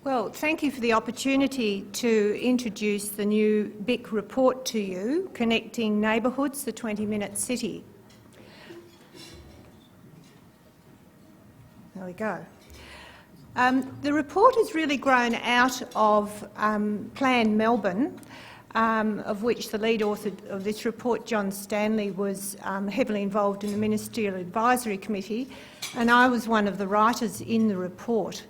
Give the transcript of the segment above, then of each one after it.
Well, thank you for the opportunity to introduce the new BIC report to you, Connecting Neighbourhoods, the 20-Minute City. There we go. The report has really grown out of Plan Melbourne, of which the lead author of this report, John Stanley, was heavily involved in the Ministerial Advisory Committee, and I was one of the writers in the report.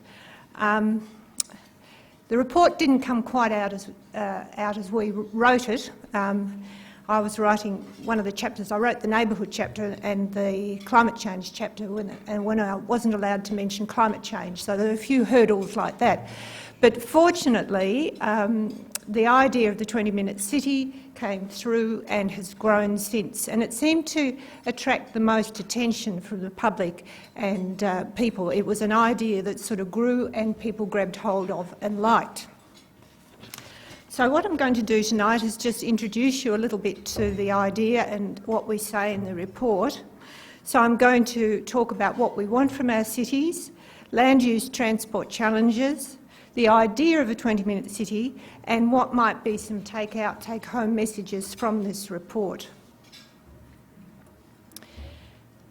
The report didn't come quite out as we wrote it. I was writing one of the chapters. I wrote the neighbourhood chapter and the climate change chapter when I wasn't allowed to mention climate change. So there were a few hurdles like that. But fortunately, the idea of the 20-minute city came through and has grown since. And it seemed to attract the most attention from the public and people. It was an idea that sort of grew and people grabbed hold of and liked. So what I'm going to do tonight is just introduce you a little bit to the idea and what we say in the report. So I'm going to talk about what we want from our cities, land use transport challenges, the idea of a 20-minute city, and what might be some take-home messages from this report.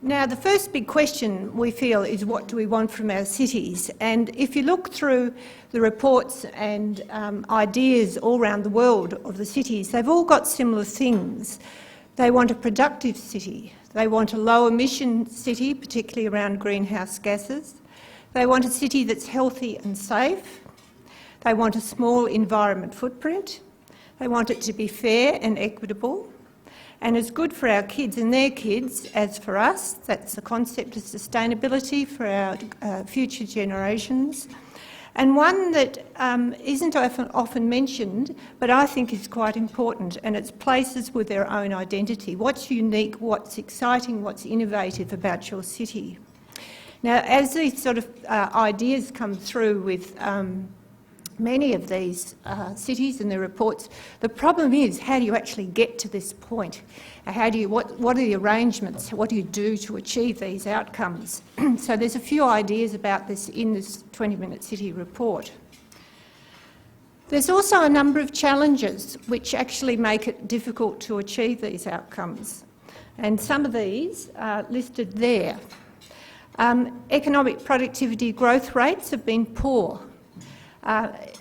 Now, the first big question we feel is what do we want from our cities? And if you look through the reports and ideas all around the world of the cities, they've all got similar things. They want a productive city. They want a low-emission city, particularly around greenhouse gases. They want a city that's healthy and safe. They want a small environment footprint. They want it to be fair and equitable and as good for our kids and their kids as for us. That's the concept of sustainability for our future generations. And one that isn't often mentioned, but I think is quite important, and it's places with their own identity. What's unique, what's exciting, what's innovative about your city? Now, as these sort of ideas come through with many of these cities and their reports, the problem is how do you actually get to this point? What are the arrangements? What do you do to achieve these outcomes? So there's a few ideas about this in this 20-minute city report. There's also a number of challenges which actually make it difficult to achieve these outcomes, and some of these are listed there. Economic productivity growth rates have been poor.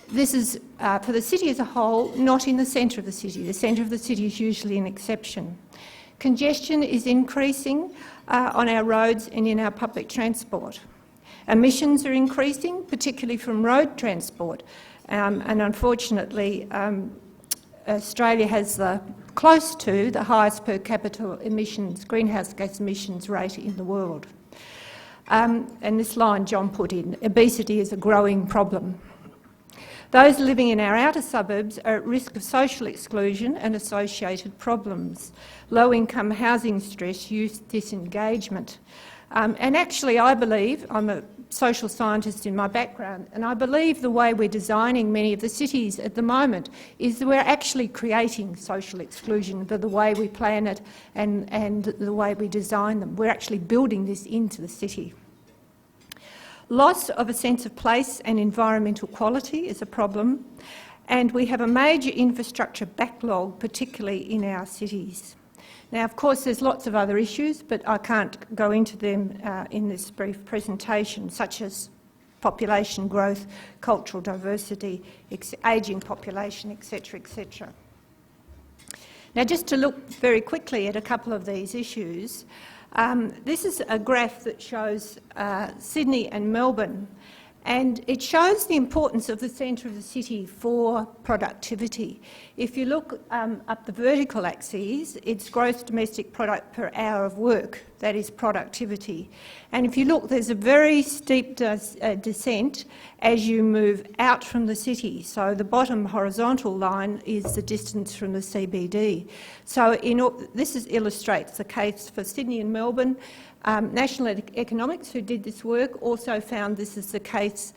This is, for the city as a whole, not in the centre of the city. The centre of the city is usually an exception. Congestion is increasing on our roads and in our public transport. Emissions are increasing, particularly from road transport. And unfortunately, Australia has close to the highest per capita emissions, greenhouse gas emissions rate in the world. And this line John put in, obesity is a growing problem. Those living in our outer suburbs are at risk of social exclusion and associated problems, low-income housing stress, youth disengagement. And actually, I believe, I'm a social scientist in my background, and I believe the way we're designing many of the cities at the moment is that we're actually creating social exclusion by the way we plan it and the way we design them. We're actually building this into the city. Loss of a sense of place and environmental quality is a problem, and we have a major infrastructure backlog, particularly in our cities. Now, of course, there's lots of other issues, but I can't go into them in this brief presentation, such as population growth, cultural diversity, ageing population, etc., etc. Now, just to look very quickly at a couple of these issues, this is a graph that shows Sydney and Melbourne, and it shows the importance of the centre of the city for productivity. If you look up the vertical axes, it's gross domestic product per hour of work, that is productivity. And if you look, there's a very steep descent as you move out from the city. So the bottom horizontal line is the distance from the CBD. So this illustrates the case for Sydney and Melbourne. National Economics, who did this work, also found this is the case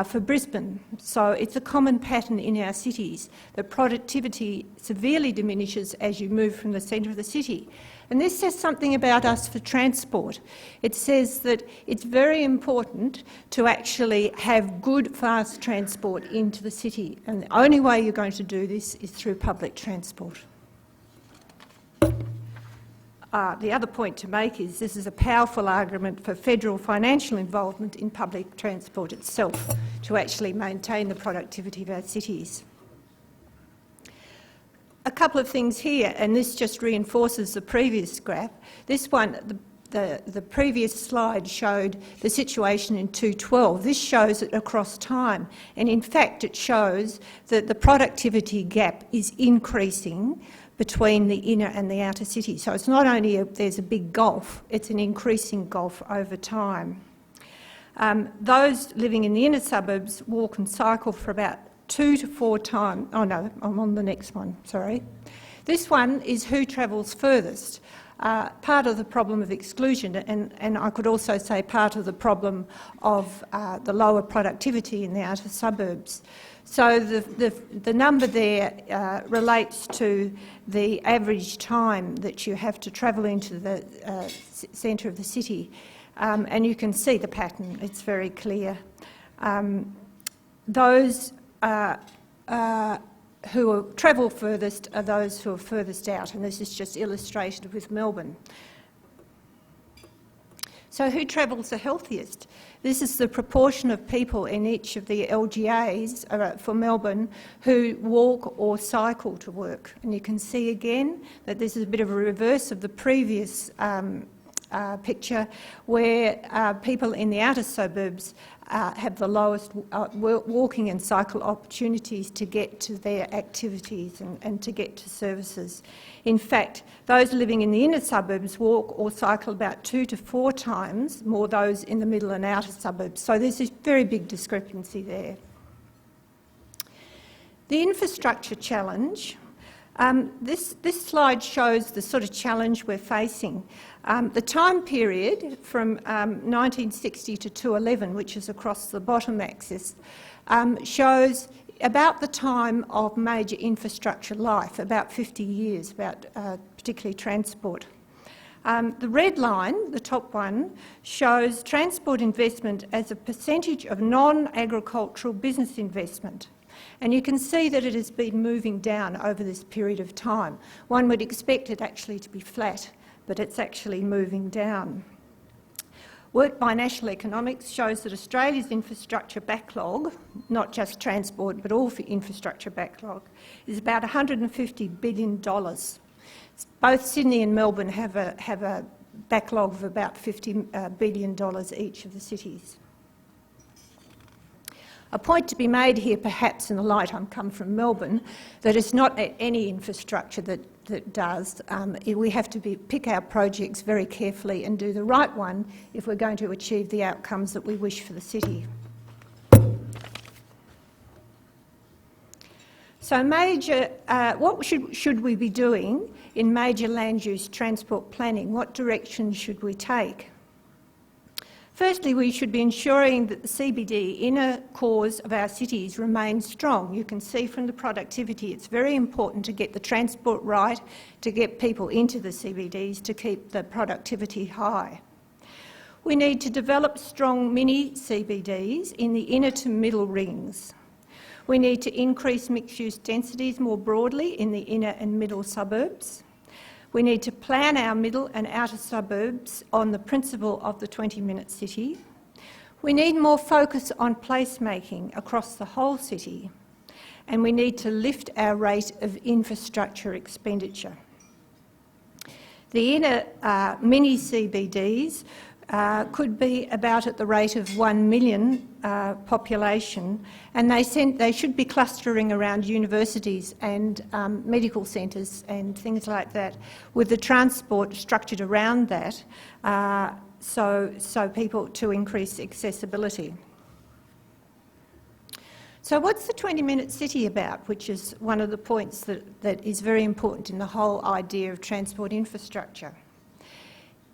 for Brisbane. So it's a common pattern in our cities that productivity severely diminishes as you move from the centre of the city. And this says something about us for transport. It says that it's very important to actually have good, fast transport into the city. And the only way you're going to do this is through public transport. The other point to make is this is a powerful argument for federal financial involvement in public transport itself to actually maintain the productivity of our cities. A couple of things here, and this just reinforces the previous graph. This one, the previous slide showed the situation in 2012. This shows it across time, and in fact it shows that the productivity gap is increasing between the inner and the outer city. So it's not only there's a big gulf, it's an increasing gulf over time. Those living in the inner suburbs walk and cycle for about 2 to 4 times. Oh no, I'm on the next one, sorry. This one is who travels furthest. Part of the problem of exclusion, and I could also say part of the problem of the lower productivity in the outer suburbs. So the number there relates to the average time that you have to travel into the centre of the city, and you can see the pattern, it's very clear. Those who travel furthest are those who are furthest out, and this is just illustrated with Melbourne. So who travels the healthiest? This is the proportion of people in each of the LGAs for Melbourne who walk or cycle to work. And you can see again that this is a bit of a reverse of the previous picture, where people in the outer suburbs have the lowest walking and cycle opportunities to get to their activities and to get to services. In fact, those living in the inner suburbs walk or cycle about 2 to 4 times more those in the middle and outer suburbs. So there's a very big discrepancy there. The infrastructure challenge. This slide shows the sort of challenge we're facing. The time period from 1960 to 2011, which is across the bottom axis, shows about the time of major infrastructure life, about 50 years, particularly transport. The red line, the top one, shows transport investment as a percentage of non-agricultural business investment. And you can see that it has been moving down over this period of time. One would expect it actually to be flat, but it's actually moving down. Work by National Economics shows that Australia's infrastructure backlog, not just transport but all for infrastructure backlog, is about $150 billion. Both Sydney and Melbourne have a backlog of about $50 billion each of the cities. A point to be made here, perhaps in the light I come from Melbourne, that it's not any infrastructure that does. We have to pick our projects very carefully and do the right one if we're going to achieve the outcomes that we wish for the city. So what should we be doing in major land use transport planning? What direction should we take? Firstly, we should be ensuring that the CBD inner cores of our cities remain strong. You can see from the productivity it's very important to get the transport right, to get people into the CBDs, to keep the productivity high. We need to develop strong mini CBDs in the inner to middle rings. We need to increase mixed-use densities more broadly in the inner and middle suburbs. We need to plan our middle and outer suburbs on the principle of the 20-minute city. We need more focus on placemaking across the whole city, and we need to lift our rate of infrastructure expenditure. The inner mini CBDs could be about at the rate of 1 million population, and they should be clustering around universities and medical centres and things like that, with the transport structured around that, so people to increase accessibility. So what's the 20-minute city about, which is one of the points that is very important in the whole idea of transport infrastructure?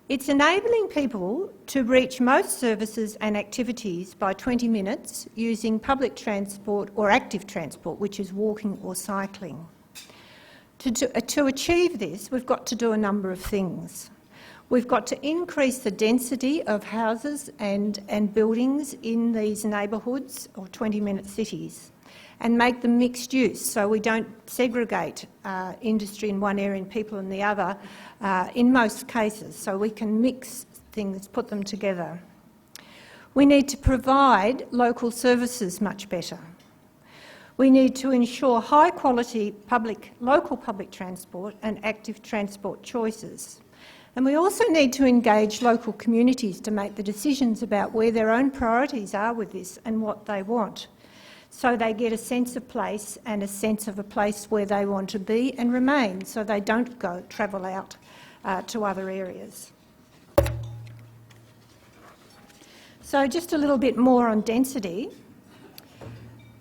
It's enabling people to reach most services and activities by 20 minutes using public transport or active transport, which is walking or cycling. To achieve this, we've got to do a number of things. We've got to increase the density of houses and buildings in these neighbourhoods or 20-minute cities and make them mixed use so we don't segregate industry in one area and people in the other in most cases, so we can mix things, put them together. We need to provide local services much better. We need to ensure high-quality local public transport and active transport choices. And we also need to engage local communities to make the decisions about where their own priorities are with this and what they want, so they get a sense of place and a sense of a place where they want to be and remain, so they don't travel out to other areas. So just a little bit more on density.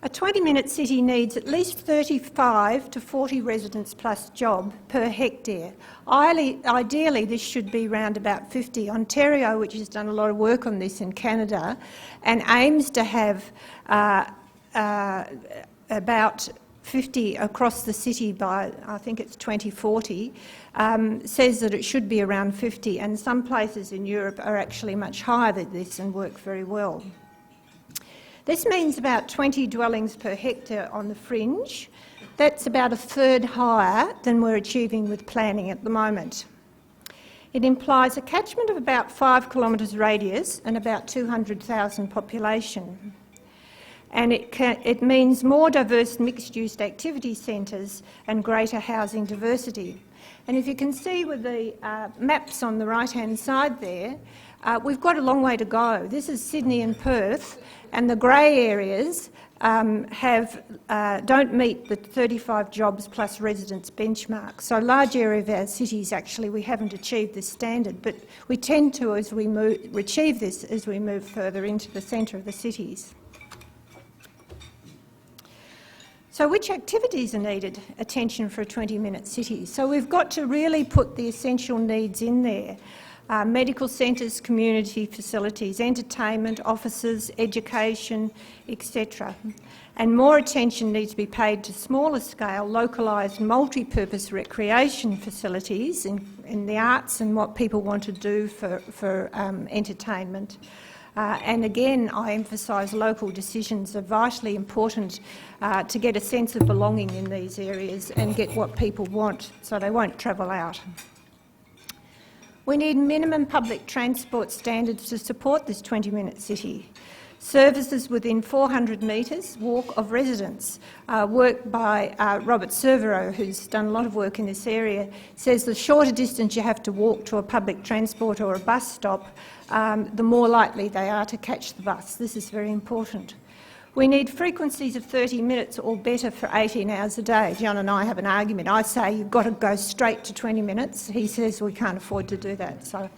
A 20-minute city needs at least 35 to 40 residents plus job per hectare. Ideally, this should be around about 50. Ontario, which has done a lot of work on this in Canada, and aims to have about 50 across the city by, I think it's 2040, says that it should be around 50, and some places in Europe are actually much higher than this and work very well. This means about 20 dwellings per hectare on the fringe. That's about a third higher than we're achieving with planning at the moment. It implies a catchment of about 5 kilometres radius and about 200,000 population. And it means more diverse mixed-use activity centres and greater housing diversity. And if you can see with the maps on the right-hand side there, we've got a long way to go. This is Sydney and Perth, and the grey areas don't meet the 35 jobs plus residents benchmark. So a large area of our cities, actually, we haven't achieved this standard, but we tend to, as we achieve this, as we move further into the centre of the cities. So which activities are needed attention for a 20-minute city? So we've got to really put the essential needs in there. Medical centres, community facilities, entertainment, offices, education, etc. And more attention needs to be paid to smaller scale, localised, multi-purpose recreation facilities in the arts and what people want to do for entertainment. And again, I emphasise local decisions are vitally important to get a sense of belonging in these areas and get what people want so they won't travel out. We need minimum public transport standards to support this 20-minute city. Services within 400 metres walk of residents. Work by Robert Cervero, who's done a lot of work in this area, says the shorter distance you have to walk to a public transport or a bus stop, the more likely they are to catch the bus. This is very important. We need frequencies of 30 minutes or better for 18 hours a day. John and I have an argument. I say you've got to go straight to 20 minutes. He says we can't afford to do that, so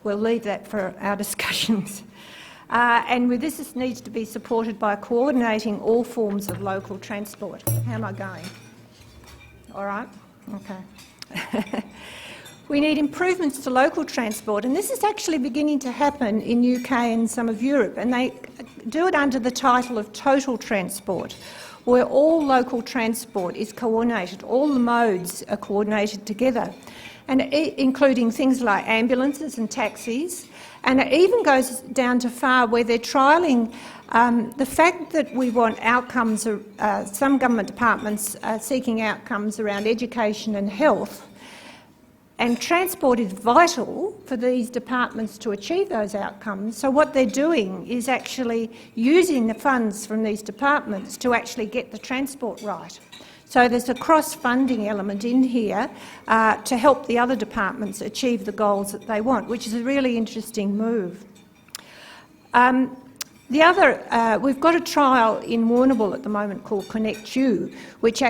we'll leave that for our discussions. And with this needs to be supported by coordinating all forms of local transport. How am I going? All right? Okay. We need improvements to local transport, and this is actually beginning to happen in UK and some of Europe, and they do it under the title of total transport, where all local transport is coordinated, all the modes are coordinated together, and including things like ambulances and taxis, and it even goes down to far where they're trialling the fact that we want outcomes, some government departments are seeking outcomes around education and health. And transport is vital for these departments to achieve those outcomes. So what they're doing is actually using the funds from these departments to actually get the transport right. So there's a cross-funding element in here to help the other departments achieve the goals that they want, which is a really interesting move. We've got a trial in Warrnambool at the moment called Connect You, which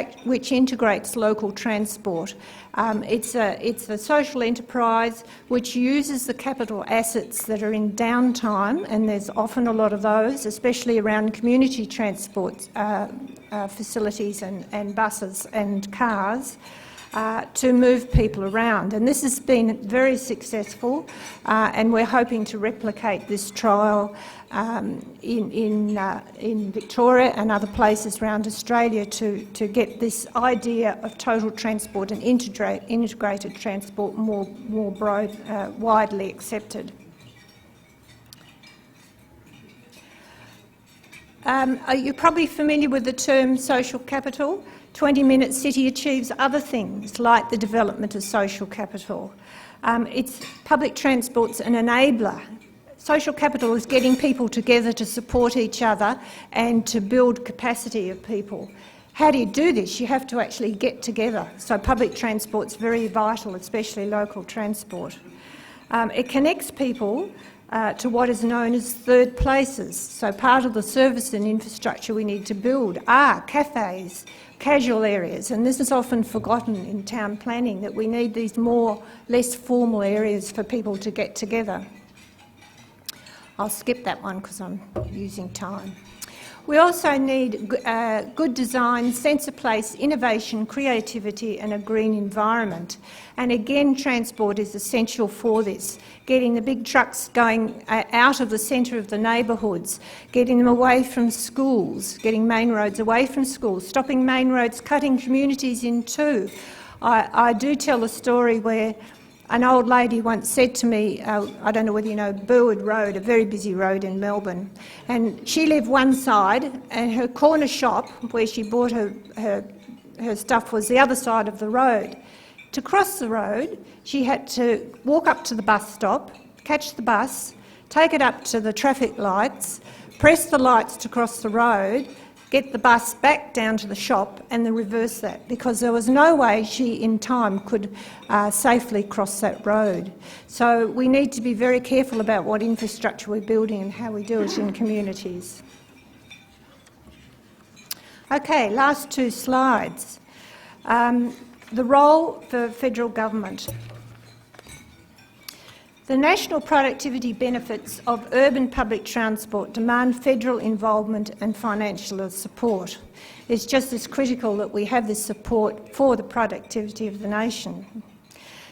integrates local transport. It's a social enterprise which uses the capital assets that are in downtime, and there's often a lot of those, especially around community transport facilities and buses and cars, to move people around. And this has been very successful, and we're hoping to replicate this trial in Victoria and other places around Australia to get this idea of total transport and integrated transport more widely accepted. You're probably familiar with the term social capital. 20-minute city achieves other things like the development of social capital. Public transport's an enabler. Social capital is getting people together to support each other and to build capacity of people. How do you do this? You have to actually get together. So public transport's very vital, especially local transport. It connects people to what is known as third places. So part of the service and infrastructure we need to build are cafes, casual areas, and this is often forgotten in town planning, that we need these less formal areas for people to get together. I'll skip that one because I'm using time. We also need good design, sense of place, innovation, creativity and a green environment. And again, transport is essential for this. Getting the big trucks going out of the centre of the neighbourhoods, getting them away from schools, getting main roads away from schools, stopping main roads, cutting communities in two. I do tell a story where an old lady once said to me, I don't know whether you know Burwood Road, a very busy road in Melbourne, and she lived one side and her corner shop where she bought her stuff was the other side of the road. To cross the road, she had to walk up to the bus stop, catch the bus, take it up to the traffic lights, press the lights to cross the road, get the bus back down to the shop and then reverse that, because there was no way she in time could safely cross that road. So we need to be very careful about what infrastructure we're building and how we do it in communities. Okay, last two slides. The role for federal government. The national productivity benefits of urban public transport demand federal involvement and financial support. It's just as critical that we have this support for the productivity of the nation.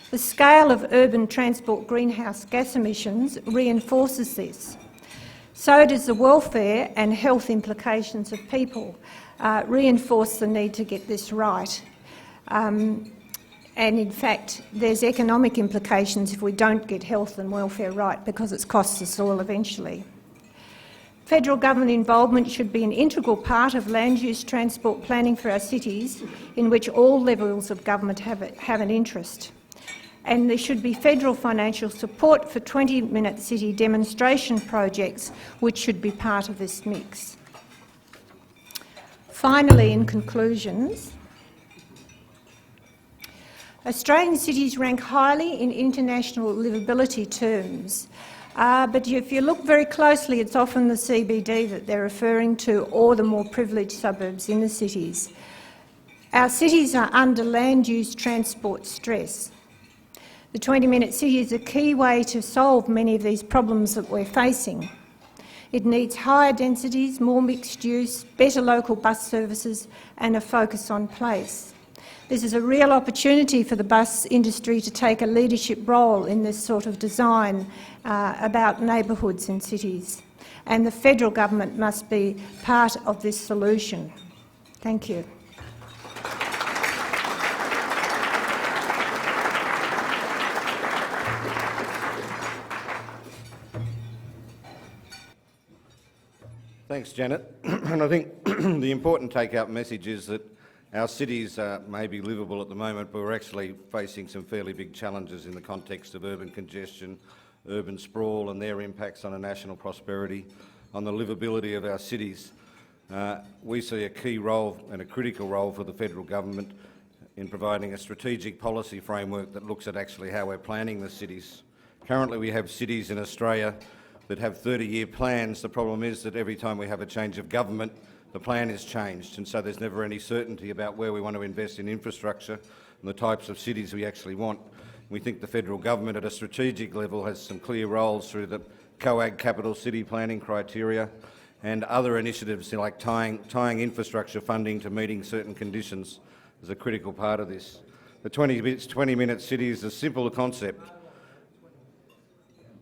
The scale of urban transport greenhouse gas emissions reinforces this. So does the welfare and health implications of people reinforce the need to get this right. And in fact, there's economic implications if we don't get health and welfare right, because it costs us all eventually. Federal government involvement should be an integral part of land use transport planning for our cities, in which all levels of government have an interest. And there should be federal financial support for 20-minute city demonstration projects, which should be part of this mix. Finally, in conclusions, Australian cities rank highly in international livability terms, but if you look very closely, it's often the CBD that they're referring to, or the more privileged suburbs in the cities. Our cities are under land use transport stress. The 20-minute city is a key way to solve many of these problems that we're facing. It needs higher densities, more mixed use, better local bus services and a focus on place. This is a real opportunity for the bus industry to take a leadership role in this sort of design about neighbourhoods in cities. And the federal government must be part of this solution. Thank you. Thanks, Janet. And I think the important take-out message is that our cities may be livable at the moment, but we're actually facing some fairly big challenges in the context of urban congestion, urban sprawl and their impacts on our national prosperity, on the livability of our cities. We see a key role and a critical role for the federal government in providing a strategic policy framework that looks at actually how we're planning the cities. Currently we have cities in Australia that have 30-year plans. The problem is that every time we have a change of government, the plan is changed, and so there's never any certainty about where we want to invest in infrastructure and the types of cities we actually want. We think the federal government at a strategic level has some clear roles through the COAG capital city planning criteria and other initiatives like tying infrastructure funding to meeting certain conditions is a critical part of this. The 20-minute city is a simple concept.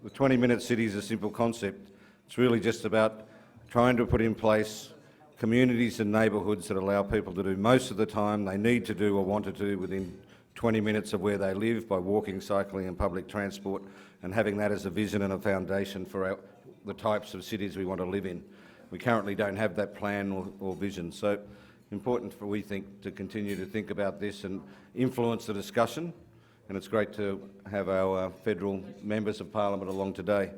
The 20-minute city is a simple concept. It's really just about trying to put in place communities and neighbourhoods that allow people to do most of the time they need to do or want to do within 20 minutes of where they live by walking, cycling and public transport, and having that as a vision and a foundation for the types of cities we want to live in. We currently don't have that plan or vision, so important for, we think, to continue to think about this and influence the discussion, and it's great to have our federal members of parliament along today.